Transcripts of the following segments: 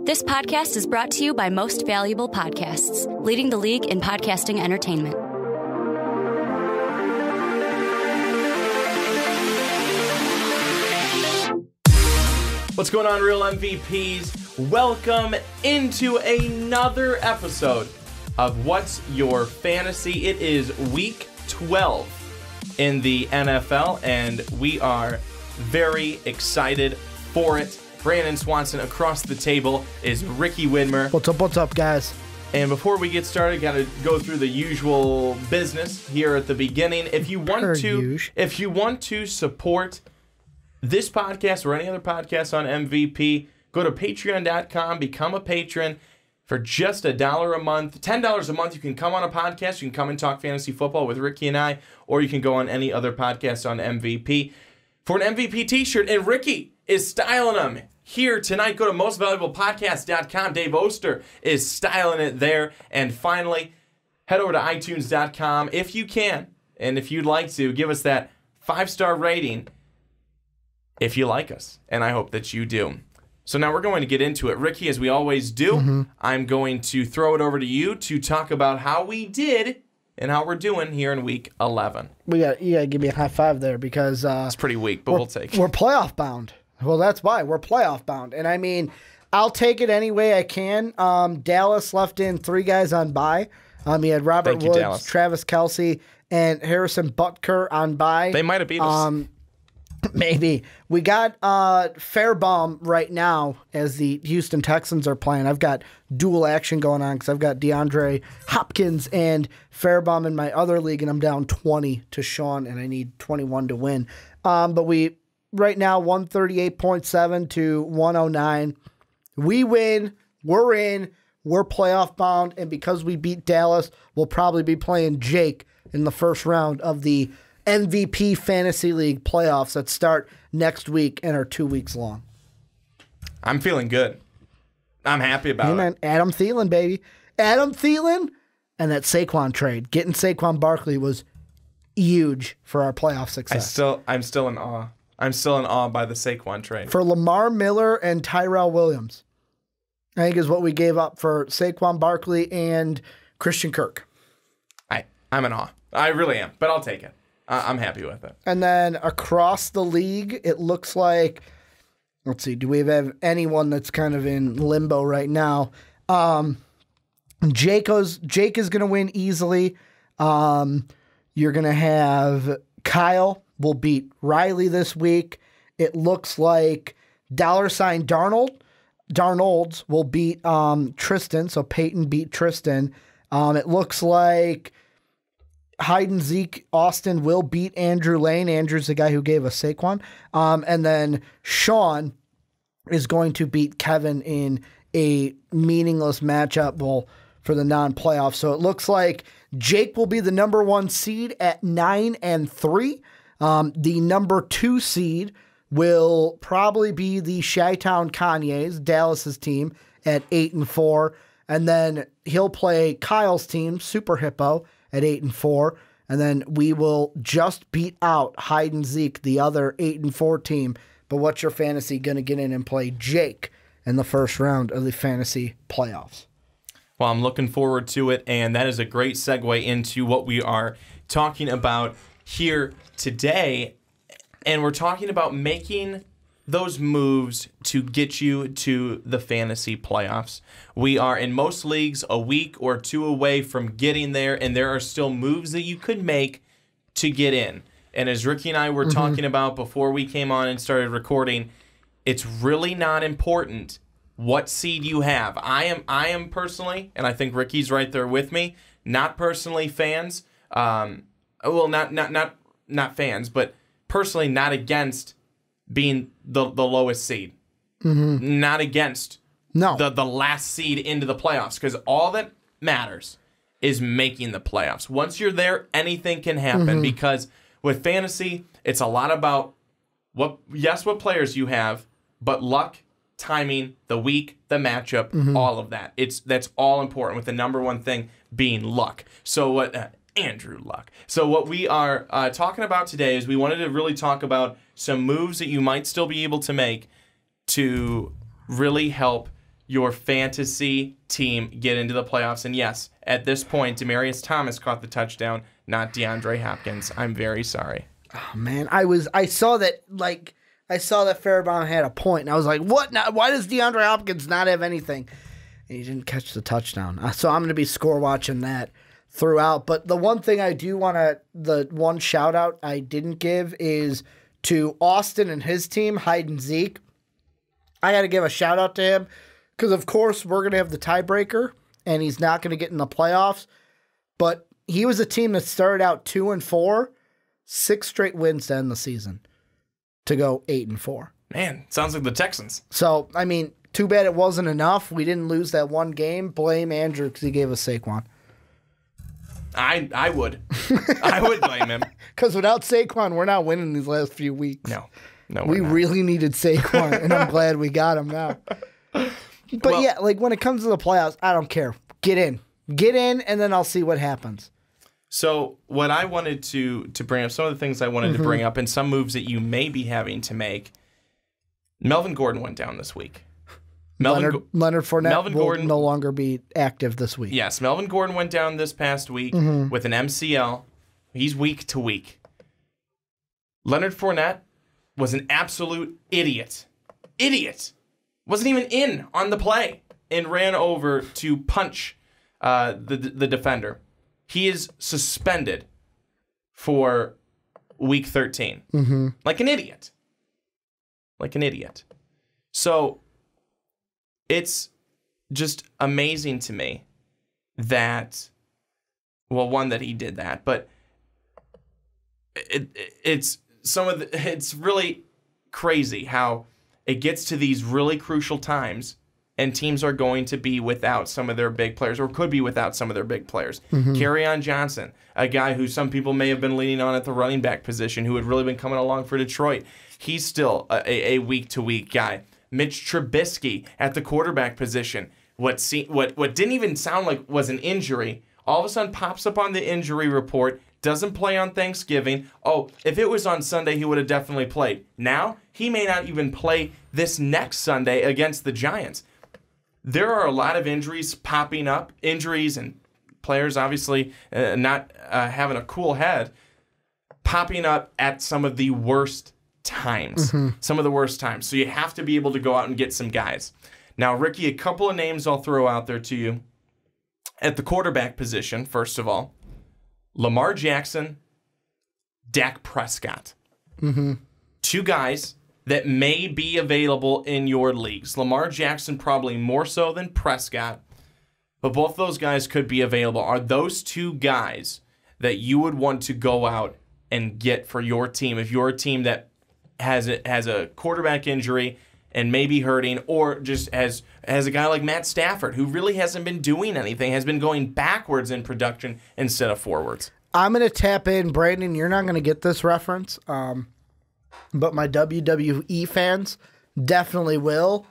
This podcast is brought to you by Most Valuable Podcasts, leading the league in podcasting entertainment. What's going on, real MVPs? Welcome into another episode of What's Your Fantasy. It is week 12 in the NFL, and we are very excited for it. Brandon Swanson across the table is Ricky Widmer. What's up, guys? And before we get started, got to go through the usual business here at the beginning. If you want to support this podcast or any other podcast on MVP, go to patreon.com, become a patron for just $1 a month. $10 a month, you can come on a podcast. You can come and talk fantasy football with Ricky and I, or you can go on any other podcast on MVP for an MVP t-shirt. And Ricky is styling them here tonight. Go to mostvaluablepodcast.com. Dave Oster is styling it there. And finally, head over to itunes.com if you can. And if you'd like to, give us that 5-star rating if you like us, and I hope that you do. So now we're going to get into it. Ricky, as we always do, I'm going to throw it over to you to talk about how we did and how we're doing here in week 11. You gotta give me a high five there because it's pretty weak, but we'll take it. We're playoff bound. Well, that's why we're playoff bound, and I mean, I'll take it any way I can. Dallas left in 3 guys on bye. He had Robert Woods, Dallas. Travis Kelce, and Harrison Butker on bye. They might have beat us. Maybe. We got Fairbaum right now as the Houston Texans are playing. I've got dual action going on because I've got DeAndre Hopkins and Fairbaum in my other league, and I'm down 20 to Sean, and I need 21 to win. But we, right now, 138.7 to 109. We win. We're in. We're playoff bound, and because we beat Dallas, we'll probably be playing Jake in the first round of the MVP Fantasy League playoffs that start next week and are 2 weeks long. I'm feeling good. I'm happy about it. Adam Thielen, baby. Adam Thielen and that Saquon trade. Getting Saquon Barkley was huge for our playoff success. I'm still in awe. I'm still in awe by the Saquon trade. For Lamar Miller and Tyrell Williams, I think is what we gave up for Saquon Barkley and Christian Kirk. I'm in awe. I really am, but I'll take it. I'm happy with it. And then across the league, it looks like, let's see, do we have anyone that's kind of in limbo right now? Jake is going to win easily. You're going to have Kyle will beat Riley this week. It looks like Darnold's will beat Tristan, so Peyton beat Tristan. It looks like Hide and Zeke Austin will beat Andrew Lane. Andrew's the guy who gave us Saquon. And then Sean is going to beat Kevin in a meaningless matchup for the non-playoffs. So it looks like Jake will be the number 1 seed at 9-3. The number 2 seed will probably be the Chi-Town Kanye's, Dallas's team, at 8-4. And then he'll play Kyle's team, Super Hippo, at 8-4, and then we will just beat out Hide and Zeke, the other 8-4 team. But what's your fantasy going to get in and play Jake in the first round of the fantasy playoffs? Well, I'm looking forward to it, and that is a great segue into what we are talking about here today. And we're talking about making those moves to get you to the fantasy playoffs. We are in most leagues a week or 2 away from getting there, and there are still moves that you could make to get in. And as Ricky and I were talking about before we came on and started recording, it's really not important what seed you have. I am personally, and I think Ricky's right there with me, not personally fans. Not fans, but personally not against being the lowest seed. Not against the last seed into the playoffs, because all that matters is making the playoffs. Once you're there, anything can happen, because with fantasy, it's a lot about what players you have, but luck, timing, the week, the matchup, all of that. That's all important, with the number 1 thing being luck. So what Andrew Luck. So what we are talking about today is we wanted to really talk about some moves that you might still be able to make to really help your fantasy team get into the playoffs. And yes, at this point, Demaryius Thomas caught the touchdown, not DeAndre Hopkins. I'm very sorry. Oh man, I saw that Fairbairn had a point, and I was like, what? Now, why does DeAndre Hopkins not have anything? And he didn't catch the touchdown. So I'm going to be score watching that throughout. But the one thing I do want to, the one shout out I didn't give is to Austin and his team, Hyde and Zeke. I got to give a shout out to him because, of course, we're going to have the tiebreaker, and he's not going to get in the playoffs. But he was a team that started out 2-4, 6 straight wins to end the season to go 8-4. Man, sounds like the Texans. So, I mean, too bad it wasn't enough. We didn't lose that one game. Blame Andrew because he gave us Saquon. I would. I would blame him. Because without Saquon, we're not winning these last few weeks. No, we really needed Saquon, and I'm glad we got him now. But yeah, like when it comes to the playoffs, I don't care. Get in, and then I'll see what happens. So what I wanted to bring up, some of the things I wanted to bring up, and some moves that you may be having to make. Melvin Gordon went down this week. Leonard Fournette will no longer be active this week. Yes, Melvin Gordon went down this past week with an MCL. He's week to week. Leonard Fournette was an absolute idiot. Wasn't even in on the play and ran over to punch the defender. He is suspended for week 13. Like an idiot. So it's just amazing to me that, well, one, that he did that, but it's really crazy how it gets to these really crucial times and teams are going to be without some of their big players, or could be without some of their big players. Kerryon Johnson, a guy who some people may have been leaning on at the running back position, who had really been coming along for Detroit. He's still a week-to-week guy. Mitch Trubisky at the quarterback position. What didn't even sound like was an injury, all of a sudden pops up on the injury report, doesn't play on Thanksgiving. Oh, if it was on Sunday, he would have definitely played. Now, he may not even play this next Sunday against the Giants. There are a lot of injuries popping up, injuries and players obviously not having a cool head, popping up at some of the worst times. Some of the worst times. So you have to be able to go out and get some guys. Now, Ricky, a couple of names I'll throw out there to you. At the quarterback position, first of all, Lamar Jackson, Dak Prescott. Two guys that may be available in your leagues. Lamar Jackson probably more so than Prescott, but both those guys could be available. Are those two guys that you would want to go out and get for your team if you're a team that has a quarterback injury and maybe hurting, or just has a guy like Matt Stafford who really hasn't been doing anything, has been going backwards in production instead of forwards? I'm going to tap in, Brandon. You're not going to get this reference, but my WWE fans definitely will.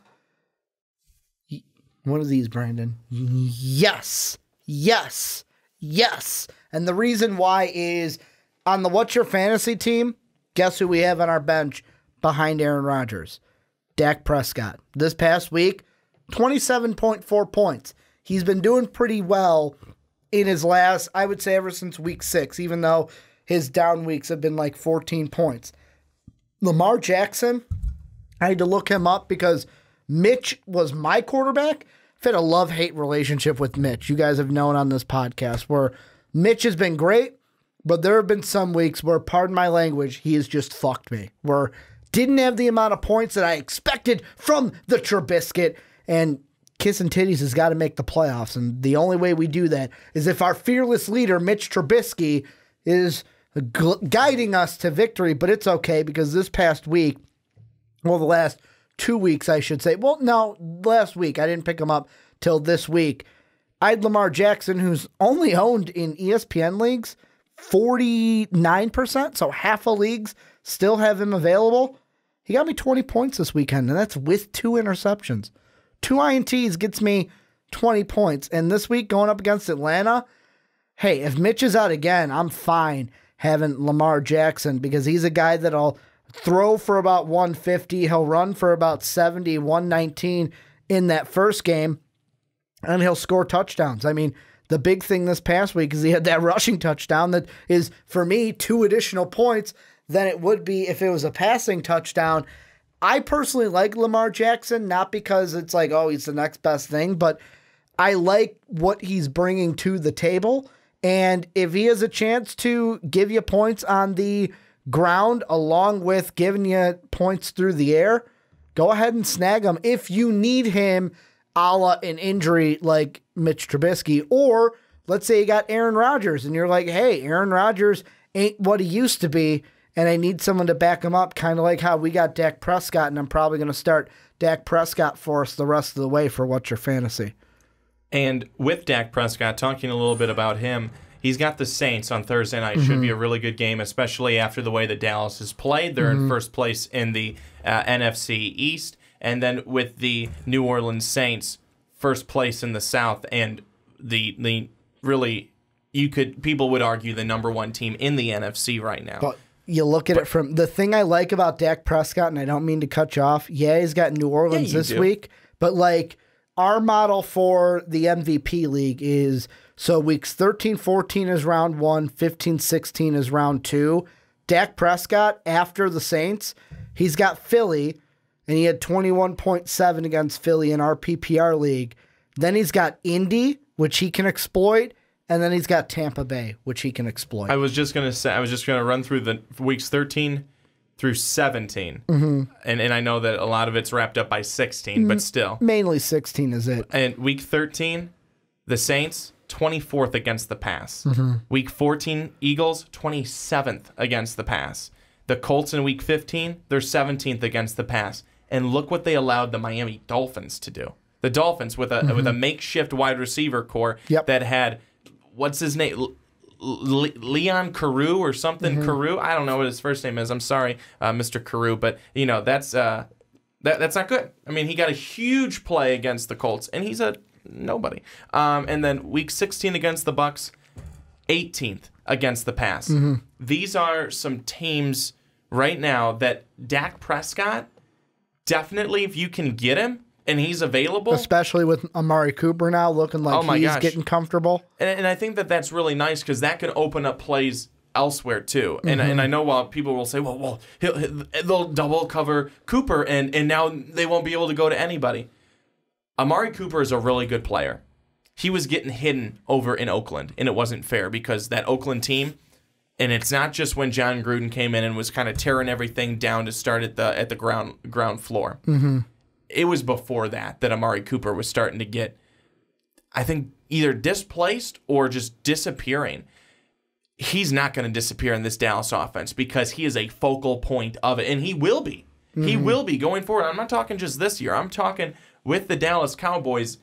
What are these, Brandon? Yes. And the reason why is on the What's Your Fantasy team, guess who we have on our bench behind Aaron Rodgers? Dak Prescott. This past week, 27.4 points. He's been doing pretty well in his last, I would say, ever since week 6, even though his down weeks have been like 14 points. Lamar Jackson, I had to look him up because Mitch was my quarterback. I've had a love-hate relationship with Mitch. You guys have known on this podcast where Mitch has been great, but there have been some weeks where, pardon my language, he has just fucked me. Where didn't have the amount of points that I expected from the Trubisky, and kissing titties has got to make the playoffs. And the only way we do that is if our fearless leader, Mitch Trubisky, is guiding us to victory. But it's okay because this past week, well, the last 2 weeks, I should say. Well, no, last week. I didn't pick him up till this week. I had Lamar Jackson, who's only owned in ESPN leagues, 49%, so half of leagues still have him available. He got me 20 points this weekend, and that's with 2 interceptions. 2 INTs gets me 20 points. And this week, going up against Atlanta, hey, if Mitch is out again, I'm fine having Lamar Jackson because he's a guy that'll throw for about 150. He'll run for about 70, 119 in that first game, and he'll score touchdowns. I mean, the big thing this past week is he had that rushing touchdown that is, for me, 2 additional points than it would be if it was a passing touchdown. I personally like Lamar Jackson, not because it's like, oh, he's the next best thing, but I like what he's bringing to the table. And if he has a chance to give you points on the ground along with giving you points through the air, go ahead and snag him if you need him a la an injury like Mitch Trubisky. Or let's say you got Aaron Rodgers and you're like, hey, Aaron Rodgers ain't what he used to be, and I need someone to back him up, kind of like how we got Dak Prescott, and I'm probably going to start Dak Prescott for us the rest of the way for What's Your Fantasy. And with Dak Prescott, talking a little bit about him, he's got the Saints on Thursday night. Should be a really good game, especially after the way that Dallas has played. They're in first place in the NFC East. And then with the New Orleans Saints, first place in the South, and the really, people would argue the number 1 team in the NFC right now. But you look at it from the thing I like about Dak Prescott, and I don't mean to cut you off. Yeah, he's got New Orleans this week, but like our model for the MVP league is, so weeks 13, 14 is round 1, 15, 16 is round 2. Dak Prescott, after the Saints, he's got Philly, and he had 21.7 against Philly in our PPR league. Then he's got Indy, which he can exploit, and then he's got Tampa Bay, which he can exploit. I was just going to run through the weeks 13 through 17. And I know that a lot of it's wrapped up by 16, but still. Mainly 16 is it. And week 13, the Saints, 24th against the pass. Week 14, Eagles, 27th against the pass. The Colts in week 15, they're 17th against the pass. And look what they allowed the Miami Dolphins to do. The Dolphins with a makeshift wide receiver core that had, what's his name? Leon Carew or something. Carew. I don't know what his first name is. I'm sorry, Mr. Carew, but you know that's not good. I mean, he got a huge play against the Colts, and he's a nobody. And then week 16 against the Bucs, 18th against the pass. These are some teams right now that Dak Prescott, definitely, if you can get him and he's available. Especially with Amari Cooper now looking like he's getting comfortable. And I think that that's really nice because that can open up plays elsewhere too. And I know while people will say, well, they'll double cover Cooper and now they won't be able to go to anybody. Amari Cooper is a really good player. He was getting hidden over in Oakland, and it wasn't fair because that Oakland team, and it's not just when John Gruden came in and was kind of tearing everything down to start at the ground floor. It was before that Amari Cooper was starting to get, I think, either displaced or just disappearing. He's not going to disappear in this Dallas offense because he is a focal point of it, and he will be. He will be going forward. I'm not talking just this year. I'm talking with the Dallas Cowboys.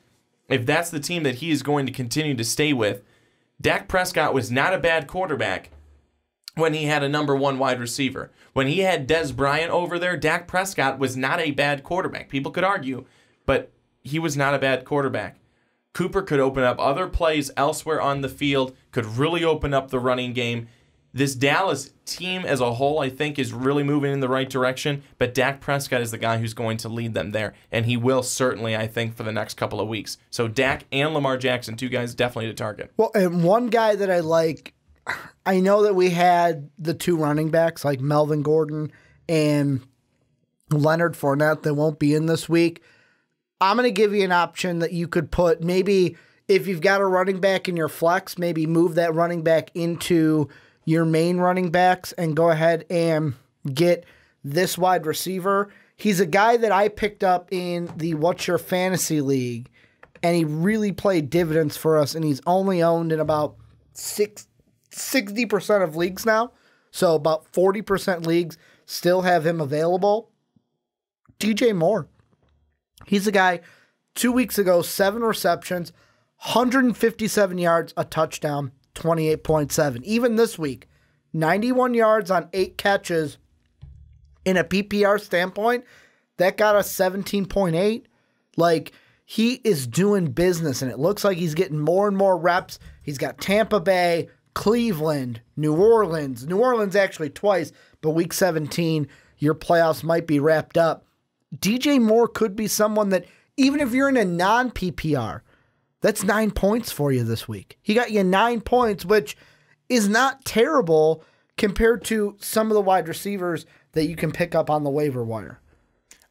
If that's the team that he is going to continue to stay with, Dak Prescott was not a bad quarterback when he had a number 1 wide receiver. When he had Dez Bryant over there, Dak Prescott was not a bad quarterback. People could argue, but he was not a bad quarterback. Cooper could open up other plays elsewhere on the field, could really open up the running game. This Dallas team as a whole, I think, is really moving in the right direction, but Dak Prescott is the guy who's going to lead them there, and he will certainly, I think, for the next couple of weeks. So Dak and Lamar Jackson, 2 guys definitely to target. Well, and one guy that I like, I know that we had the 2 running backs like Melvin Gordon and Leonard Fournette that won't be in this week. I'm going to give you an option that you could put, maybe if you've got a running back in your flex, maybe move that running back into your main running backs and go ahead and get this wide receiver. He's a guy that I picked up in the What's Your Fantasy League, and he really played dividends for us, and he's only owned in about 60% of leagues now. So about 40% leagues still have him available. DJ Moore. He's a guy, 2 weeks ago, 7 receptions, 157 yards, a touchdown, 28.7. Even this week, 91 yards on 8 catches. In a PPR standpoint, that got us 17.8. Like, he is doing business, and it looks like he's getting more and more reps. He's got Tampa Bay, Cleveland, New Orleans. New Orleans actually twice, but week 17, your playoffs might be wrapped up. DJ Moore could be someone that even if you're in a non-PPR, that's 9 points for you this week. He got you 9 points, which is not terrible compared to some of the wide receivers that you can pick up on the waiver wire.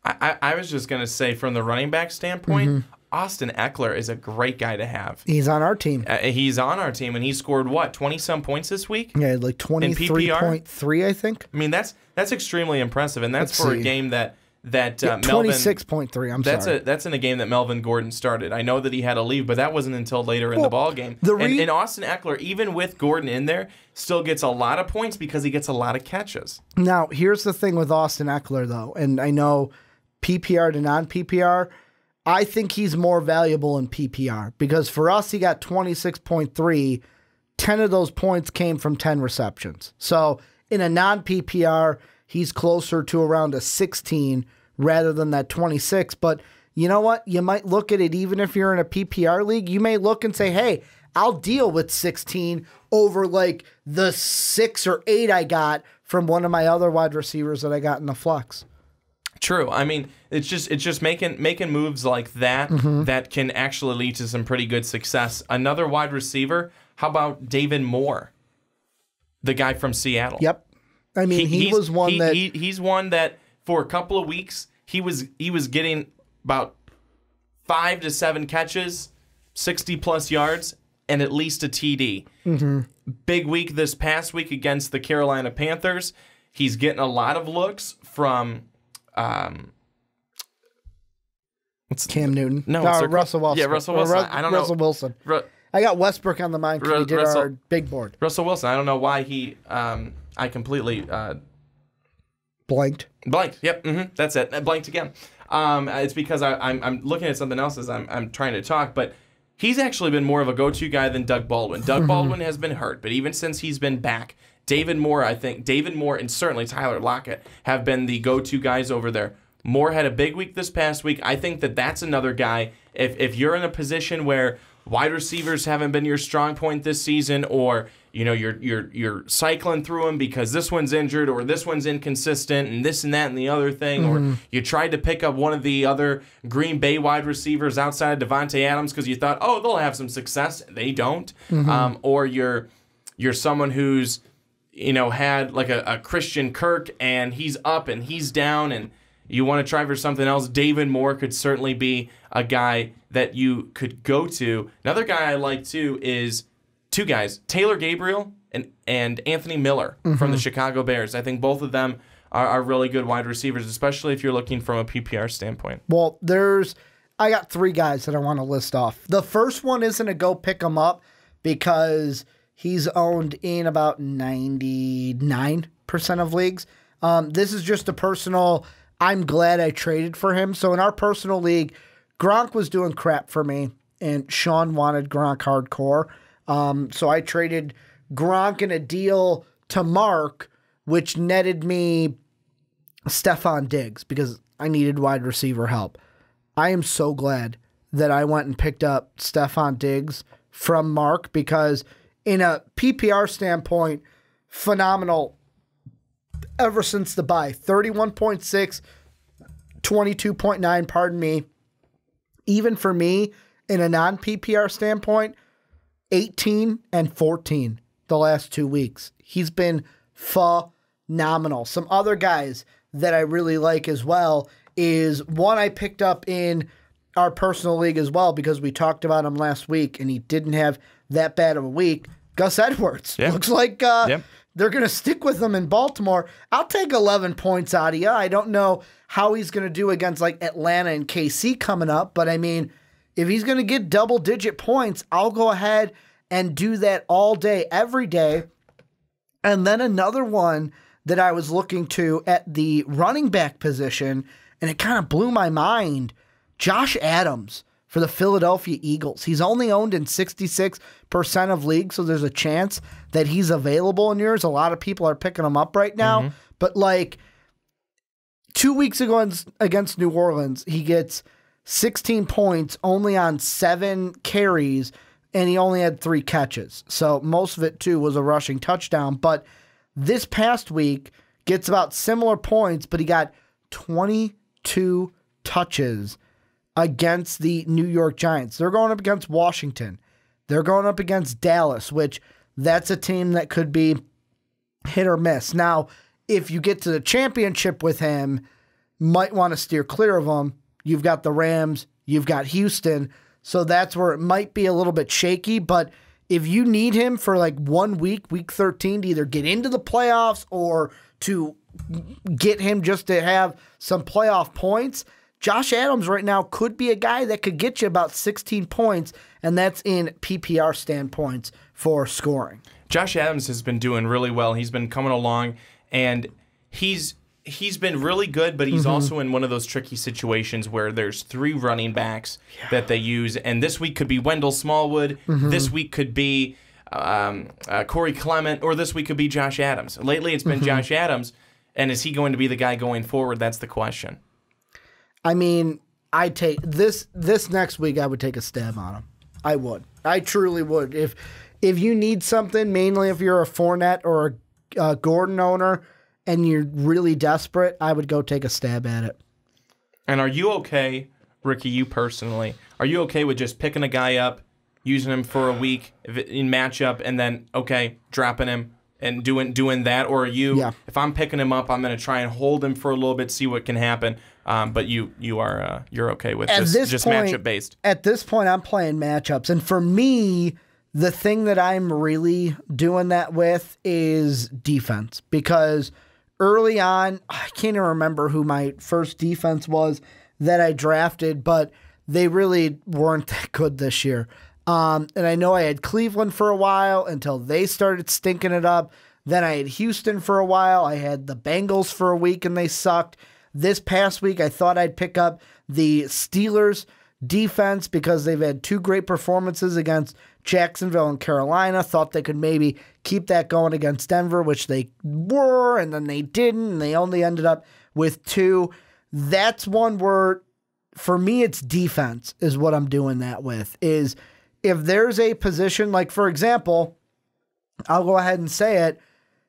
I was just going to say, from the running back standpoint, Austin Eckler is a great guy to have. He's on our team. He's on our team, and he scored, what, 20-some points this week? Yeah, like 23.3, I think. I mean, that's extremely impressive, and that's a game that Melvin... 26.3, That's in a game that Melvin Gordon started. I know that he had to leave, but that wasn't until later in the ballgame. And Austin Eckler, even with Gordon in there, still gets a lot of points because he gets a lot of catches. Now, here's the thing with Austin Eckler, though, and I know PPR to non-PPR, I think he's more valuable in PPR because for us, he got 26.3. 10 of those points came from 10 receptions. So in a non-PPR, he's closer to around a 16 rather than that 26. But you know what? You might look at it, even if you're in a PPR league, you may look and say, hey, I'll deal with 16 over like the 6 or 8 I got from one of my other wide receivers that I got in the flex. True. I mean, it's just making moves like that that can actually lead to some pretty good success. Another wide receiver, how about David Moore, the guy from Seattle? Yep. I mean, he's one that for a couple of weeks he was getting about 5 to 7 catches, 60+ yards, and at least a TD. Big week this past week against the Carolina Panthers. He's getting a lot of looks from Cam Newton. No, Russell Wilson. Yeah, Russell Wilson. I don't know. Russell Wilson. I got Westbrook on the mind because we did our big board. Russell Wilson. I don't know why he. I completely blanked. Yep. That's it. I blanked again. It's because I'm looking at something else as I'm trying to talk, but he's actually been more of a go-to guy than Doug Baldwin. Doug Baldwin has been hurt, but even since he's been back, David Moore and certainly Tyler Lockett have been the go-to guys over there. Moore had a big week this past week. I think that's another guy. If you're in a position where wide receivers haven't been your strong point this season, or you're cycling through them because this one's injured or this one's inconsistent and this and that and the other thing, or you tried to pick up one of the other Green Bay wide receivers outside of Devontae Adams because you thought, oh, they'll have some success. They don't. Or you're someone who's had like a Christian Kirk and he's up and he's down and you want to try for something else. David Moore could certainly be a guy that you could go to. Another guy I like too is two guys, Taylor Gabriel and Anthony Miller from the Chicago Bears. I think both of them are really good wide receivers, especially if you're looking from a PPR standpoint. Well, I got 3 guys that I want to list off. The first one isn't a go pick him up because he's owned in about 99% of leagues. This is just a personal, I'm glad I traded for him. So in our personal league, Gronk was doing crap for me, and Sean wanted Gronk hardcore. So I traded Gronk in a deal to Mark, which netted me Stephon Diggs because I needed wide receiver help. I am so glad that I went and picked up Stephon Diggs from Mark because in a PPR standpoint, phenomenal ever since the bye. 31.6, 22.9, pardon me. Even for me, in a non-PPR standpoint, 18 and 14 the last 2 weeks. He's been phenomenal. Some other guys that I really like as well is one I picked up in our personal league as well because we talked about him last week and he didn't have that bad of a week. Gus Edwards. Yeah. Looks like they're going to stick with him in Baltimore. I'll take 11 points out of you. I don't know how he's going to do against like Atlanta and KC coming up, but I mean, if he's going to get double-digit points, I'll go ahead and do that all day, every day. And then another one that I was looking to at the running back position, and it kind of blew my mind, Josh Adams for the Philadelphia Eagles. He's only owned in 66% of leagues, so there's a chance that he's available in yours. A lot of people are picking him up right now. But like 2 weeks ago against New Orleans, he gets 16 points only on 7 carries, and he only had 3 catches. So most of it, too, was a rushing touchdown. But this past week gets about similar points, but he got 22 touches against the New York Giants. They're going up against Washington. They're going up against Dallas, which that's a team that could be hit or miss. Now, if you get to the championship with him, might want to steer clear of them. You've got the Rams, you've got Houston, so that's where it might be a little bit shaky. But if you need him for like 1 week, week 13, to either get into the playoffs or to get him just to have some playoff points, Josh Adams right now could be a guy that could get you about 16 points, and that's in PPR standpoints for scoring. Josh Adams has been doing really well. He's been coming along, and he's been really good, but he's also in one of those tricky situations where there's 3 running backs that they use, and this week could be Wendell Smallwood, this week could be Corey Clement, or this week could be Josh Adams. Lately it's been Josh Adams, and is he going to be the guy going forward? That's the question. I mean, I take this next week, I would take a stab on him. I would. I truly would. If you need something, mainly if you're a Fournette or a Gordon owner and you're really desperate, I would go take a stab at it. And are you okay, Ricky, you personally, are you okay with just picking a guy up, using him for a week in matchup, and then, okay, dropping him and doing that? Or are you, if I'm picking him up, I'm going to try and hold him for a little bit, see what can happen. But you're okay with just matchup based. At this point, I'm playing matchups, and for me, the thing that I'm really doing that with is defense, because early on, I can't even remember who my first defense was that I drafted, but they really weren't that good this year. And I know I had Cleveland for a while until they started stinking it up. Then I had Houston for a while. I had the Bengals for a week, and they sucked. This past week, I thought I'd pick up the Steelers defense because they've had 2 great performances against Jacksonville and Carolina. Thought they could maybe keep that going against Denver, which they were, and then they didn't, and they only ended up with 2. That's one where, for me, it's defense is what I'm doing that with, is if there's a position, like, for example, I'll go ahead and say it,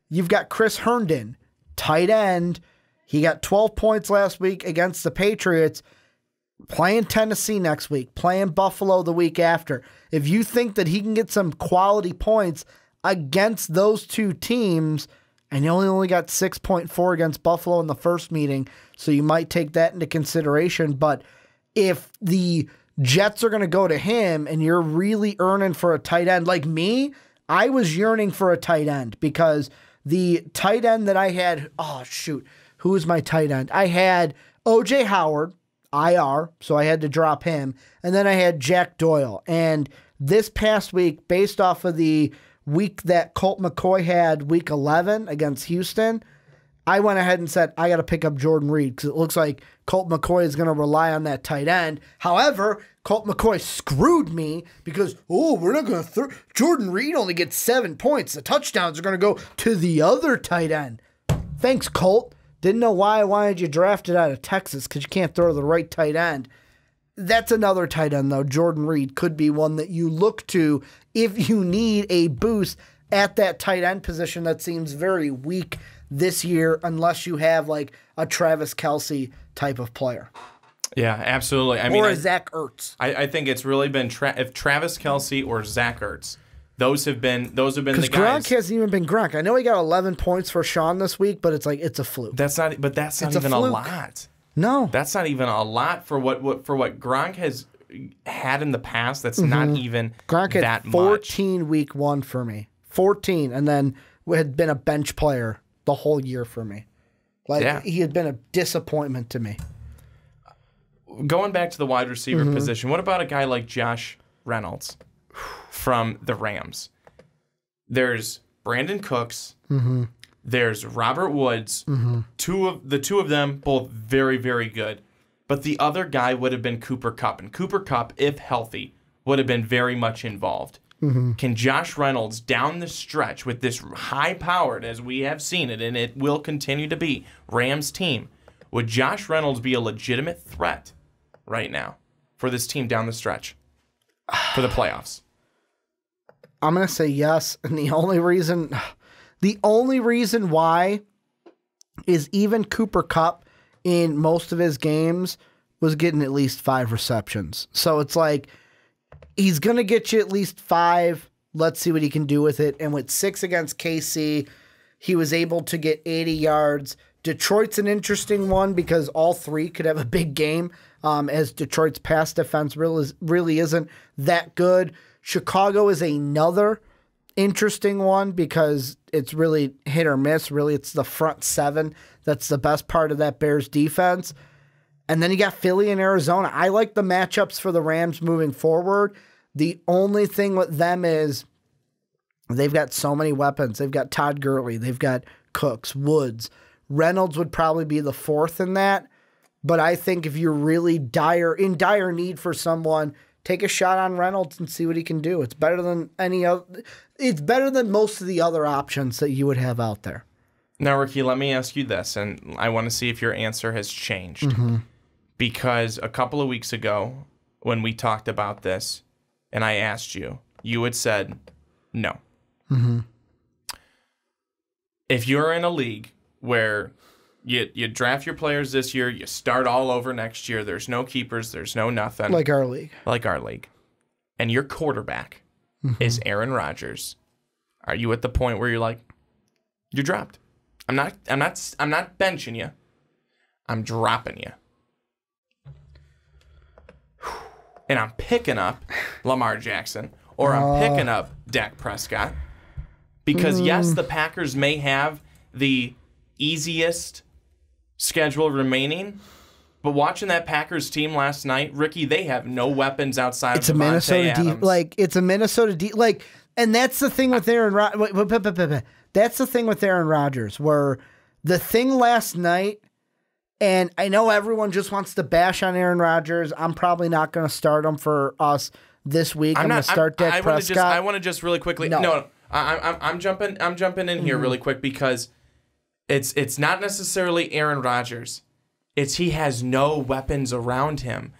you've got Chris Herndon, tight end. He got 12 points last week against the Patriots, playing Tennessee next week, playing Buffalo the week after. If you think that he can get some quality points against those 2 teams, and he only got 6.4 against Buffalo in the first meeting, so you might take that into consideration. But if the Jets are going to go to him and you're really earning for a tight end, like me, I was yearning for a tight end because the tight end that I had, who was my tight end? I had O.J. Howard, IR, so I had to drop him. And then I had Jack Doyle. And this past week, based off of the week that Colt McCoy had, week 11 against Houston, I went ahead and said, I got to pick up Jordan Reed because it looks like Colt McCoy is going to rely on that tight end. However, Colt McCoy screwed me because, we're not going to Jordan Reed only gets 7 points. The touchdowns are going to go to the other tight end. Thanks, Colt. Didn't know why I wanted you drafted out of Texas because you can't throw the right tight end. That's another tight end, though. Jordan Reed could be one that you look to if you need a boost at that tight end position that seems very weak this year unless you have like a Travis Kelce type of player. Yeah, absolutely. Or Zach Ertz. I think it's really been if Travis Kelce or Zach Ertz. Those have been the guys. Because Gronk hasn't even been Gronk. I know he got 11 points for Sean this week, but it's a fluke. That's not even a lot. No, that's not even a lot for what Gronk has had in the past. That's not even Gronk had that 14 much. week 1 for me, 14, and then had been a bench player the whole year for me. He had been a disappointment to me. Going back to the wide receiver position, what about a guy like Josh Reynolds from the Rams? There's Brandon Cooks. There's Robert Woods. Two of them, both very, very good. But the other guy would have been Cooper Kupp. And Cooper Kupp, if healthy, would have been very much involved. Can Josh Reynolds, down the stretch with this high-powered, as we have seen it, and it will continue to be, Rams team, would Josh Reynolds be a legitimate threat right now for this team down the stretch for the playoffs? I'm going to say yes, and the only reason why is even Cooper Kupp in most of his games was getting at least 5 receptions. So it's like, he's going to get you at least 5. Let's see what he can do with it. And with 6 against KC, he was able to get 80 yards. Detroit's an interesting one because all 3 could have a big game, as Detroit's pass defense really isn't that good. Chicago is another interesting one because it's really hit or miss. Really, it's the front 7 that's the best part of that Bears defense. And then you got Philly and Arizona. I like the matchups for the Rams moving forward. The only thing with them is they've got so many weapons. They've got Todd Gurley. They've got Cooks, Woods. Reynolds would probably be the 4th in that. But I think if you're really in dire need for someone, take a shot on Reynolds and see what he can do. It's better than any other. It's better than most of the other options that you would have out there. Now, Ricky, let me ask you this, and I want to see if your answer has changed. Mm-hmm. Because a couple of weeks ago, when we talked about this, and I asked you, you had said no. Mm-hmm. If you're in a league where you draft your players this year, you start all over next year, there's no keepers, there's no nothing. Like our league. And your quarterback is Aaron Rodgers. Are you at the point where you're like, you're dropped? I'm not benching you. I'm dropping you. And I'm picking up Lamar Jackson, or I'm picking up Dak Prescott. Because, yes, the Packers may have the easiest schedule remaining, but watching that Packers team last night, Ricky, they have no weapons outside of Devontae Adams. It's a Minnesota and that's the thing with Aaron Rodgers. That's the thing with Aaron Rodgers, where the thing last night, and I know everyone just wants to bash on Aaron Rodgers. I'm probably not going to start him for us this week. I'm going to start Dak Prescott. I want to just really quickly. No, I'm jumping in here really quick because it's not necessarily Aaron Rodgers. It's he has no weapons around him.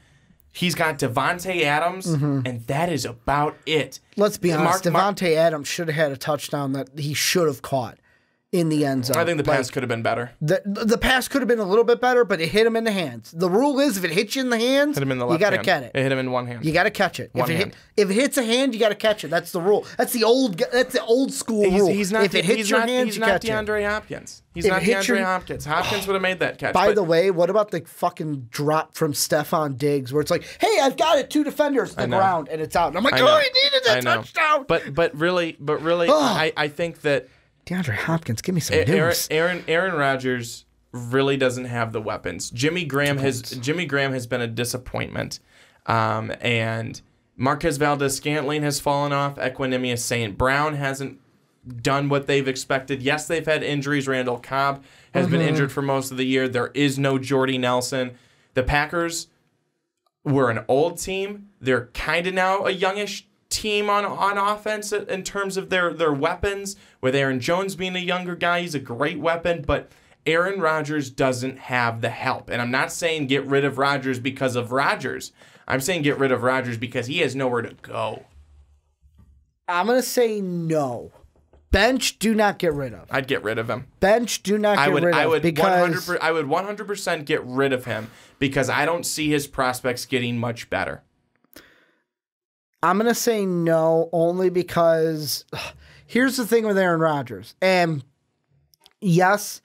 He's got Devontae Adams, and that is about it. Let's be honest. Devontae Adams should have had a touchdown that he should have caught in the end zone. I think the pass could have been better. The pass could have been a little bit better, but it hit him in the hands. The rule is if it hits you in the hands, hit him in the left you got to hand. catch it. It hit him in one hand. You got to catch it. If it hits a hand, you got to catch it. That's the rule. That's the old school rule. If it hits your hands, you catch it. He's not DeAndre Hopkins. He's not DeAndre Hopkins. Hopkins would have made that catch. By the way, what about the fucking drop from Stephon Diggs where it's like, hey, I've got it, 2 defenders, the ground, and it's out. And I'm like, he needed that touchdown. But really, I think that DeAndre Hopkins, give me some news. Aaron Rodgers really doesn't have the weapons. Jimmy Graham has been a disappointment, and Marquez Valdes-Scantling has fallen off. Equanimous St. Brown hasn't done what they've expected. Yes, they've had injuries. Randall Cobb has been injured for most of the year. There is no Jordy Nelson. The Packers were an old team. They're kind of now a youngish team on offense in terms of their weapons, with Aaron Jones being a younger guy. He's a great weapon, but Aaron Rodgers doesn't have the help. And I'm not saying get rid of Rodgers because of Rodgers. I'm saying get rid of Rodgers because he has nowhere to go. I'm going to say no. Bench, do not get rid of. I'd get rid of him. Bench, do not get rid of. I would 100% get rid of him because I don't see his prospects getting much better. I'm going to say no only because here's the thing with Aaron Rodgers. And yes,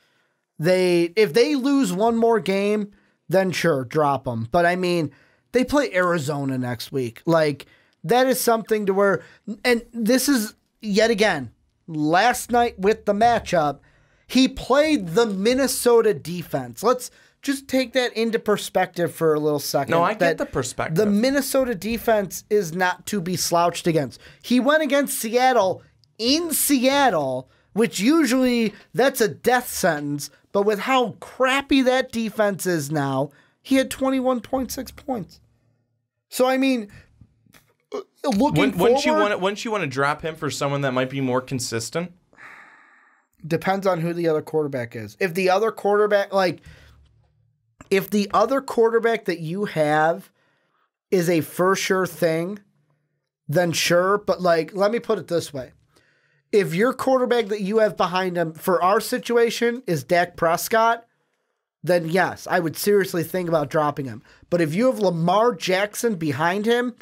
if they lose one more game, then sure, drop them. But I mean, they play Arizona next week. Like, that is something to where, and this is yet again, last night with the matchup, he played the Minnesota defense. Let's just take that into perspective for a little second. No, I get the perspective. The Minnesota defense is not to be slouched against. He went against Seattle in Seattle, which usually that's a death sentence, but with how crappy that defense is now, he had 21.6 points. So, I mean, looking forward... Wouldn't you want to drop him for someone that might be more consistent? Depends on who the other quarterback is. If the other quarterback, if the other quarterback that you have is a for sure thing, then sure. But let me put it this way. If your quarterback that you have behind him for our situation is Dak Prescott, then yes, I would seriously think about dropping him. But if you have Lamar Jackson behind him,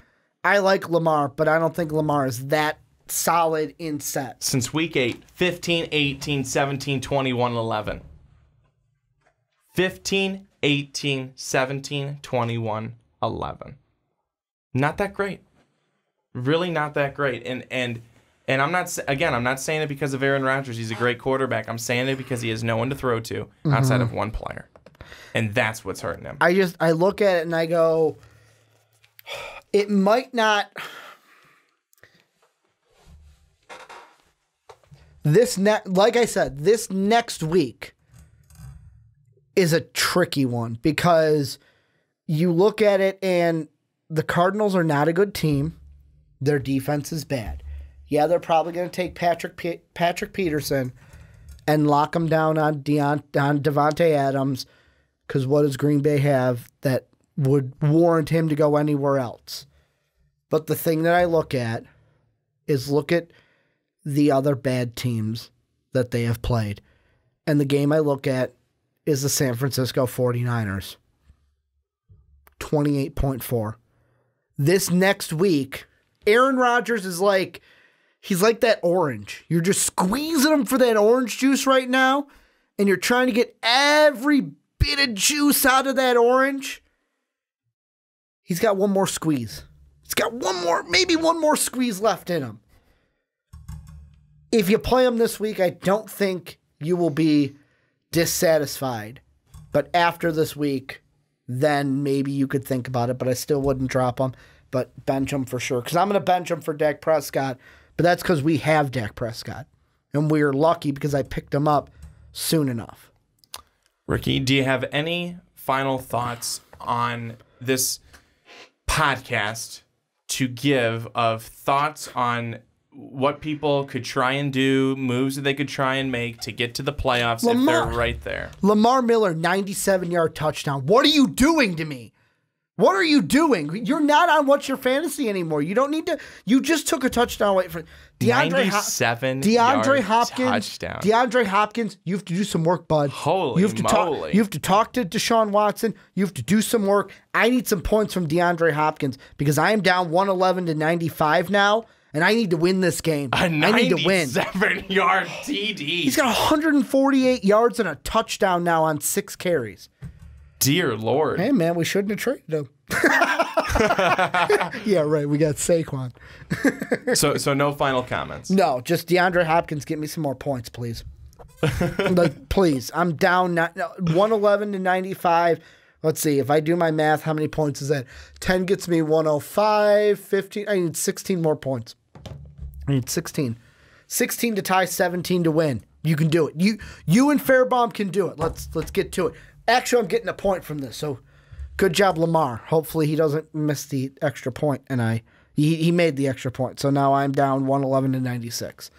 I like Lamar, but I don't think Lamar is that solid in set. Since week 8, 15, 18, 17, 21, 11. 15, 18, 17, 21, 11. Not that great. Really not that great. And I'm not saying it because of Aaron Rodgers. He's a great quarterback. I'm saying it because he has no one to throw to outside of one player. And that's what's hurting him. I look at it and I go, it might not. Like I said, this next week is a tricky one because you look at it and the Cardinals are not a good team. Their defense is bad. Yeah, they're probably going to take Patrick Peterson and lock him down on Devontae Adams because what does Green Bay have that would warrant him to go anywhere else? But the thing that I look at is look at the other bad teams that they have played. And the game I look at is the San Francisco 49ers. 28.4. This next week, Aaron Rodgers is like, he's like that orange. You're just squeezing him for that orange juice right now, and you're trying to get every bit of juice out of that orange. He's got one more squeeze. He's got maybe one more squeeze left in him. If you play him this week, I don't think you will be dissatisfied. But after this week, then maybe you could think about it, but I still wouldn't drop him, but bench him for sure. Because I'm going to bench him for Dak Prescott, but that's because we have Dak Prescott. And we are lucky because I picked him up soon enough. Ricky, do you have any final thoughts on this podcast to give of thoughts on what people could try and do, moves that they could try and make to get to the playoffs if they're right there? Lamar Miller, 97-yard touchdown. What are you doing to me? What are you doing? You're not on What's Your Fantasy anymore. You don't need to. You just took a touchdown away from DeAndre Hopkins. Touchdown. DeAndre Hopkins, you have to do some work, bud. Holy moly. You have to talk to Deshaun Watson. You have to do some work. I need some points from DeAndre Hopkins because I am down 111 to 95 now. And I need to win this game. I need to win. 97-yard TD. He's got 148 yards and a touchdown now on 6 carries. Dear Lord. Hey, man, we shouldn't have traded him. Yeah, right. We got Saquon. So no final comments? No, just DeAndre Hopkins, get me some more points, please. Please. I'm down 111 to 95. Let's see. If I do my math, how many points is that? 10 gets me 105, 15. I need 16 more points. I need 16. 16 to tie, 17 to win. You can do it. You and Fairbaum can do it. Let's get to it. Actually, I'm getting a point from this, so good job, Lamar. Hopefully he doesn't miss the extra point, and he made the extra point. So now I'm down 111 to 96.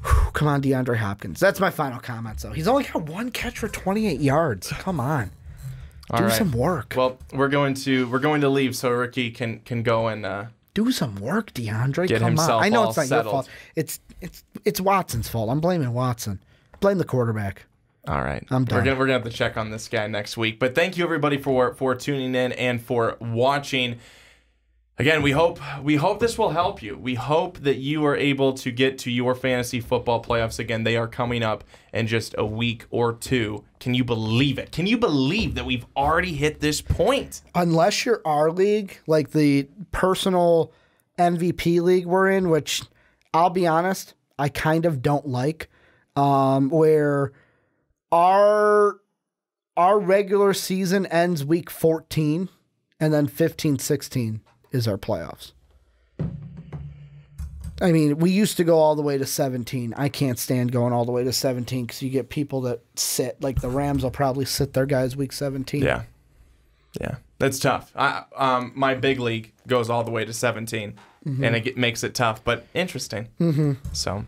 Whew, come on, DeAndre Hopkins. That's my final comment, though. He's only got 1 catch for 28 yards. Come on. Do some work. Well, we're going to leave so Ricky can go and do some work, DeAndre. Get Come himself on. I know all it's not settled. your fault. It's Watson's fault. I'm blaming Watson. Blame the quarterback. All right. I'm done. We're gonna have to check on this guy next week. But thank you everybody for tuning in and for watching. Again, we hope this will help you. We hope that you are able to get to your fantasy football playoffs again. They are coming up in just a week or two. Can you believe it? Can you believe that we've already hit this point? Unless you're our league, like the personal MVP league we're in, which I'll be honest, I kind of don't like, where our regular season ends week 14 and then 15-16 is our playoffs. I mean, we used to go all the way to 17. I can't stand going all the way to 17 because you get people that sit. Like the Rams will probably sit their guys week 17. Yeah. That's tough. My big league goes all the way to 17, and it makes it tough, but interesting. So,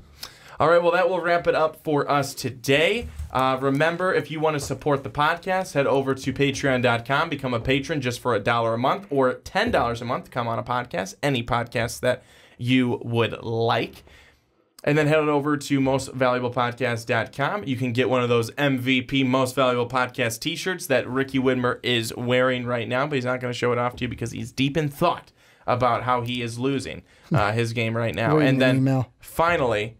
all right, well, that will wrap it up for us today. Remember, if you want to support the podcast, head over to patreon.com, become a patron just for $1 a month or $10 a month to come on a podcast, any podcast that you would like. And then head on over to mostvaluablepodcast.com. You can get one of those MVP Most Valuable Podcast t-shirts that Ricky Widmer is wearing right now, but he's not going to show it off to you because he's deep in thought about how he is losing his game right now. And then finally,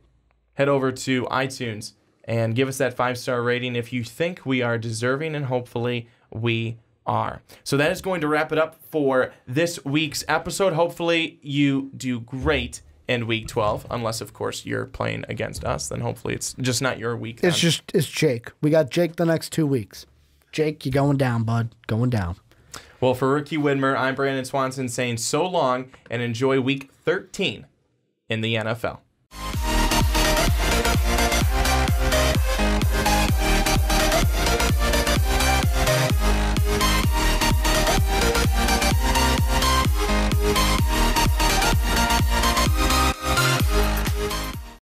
head over to iTunes and give us that 5-star rating if you think we are deserving, and hopefully we are. So that is going to wrap it up for this week's episode. Hopefully you do great in week 12, unless of course you're playing against us, then hopefully it's just not your week then. It's Jake. We got Jake the next 2 weeks. Jake, you're going down, bud. Going down. Well, for Ricky Widmer, I'm Brandon Swanson saying so long and enjoy week 13 in the NFL.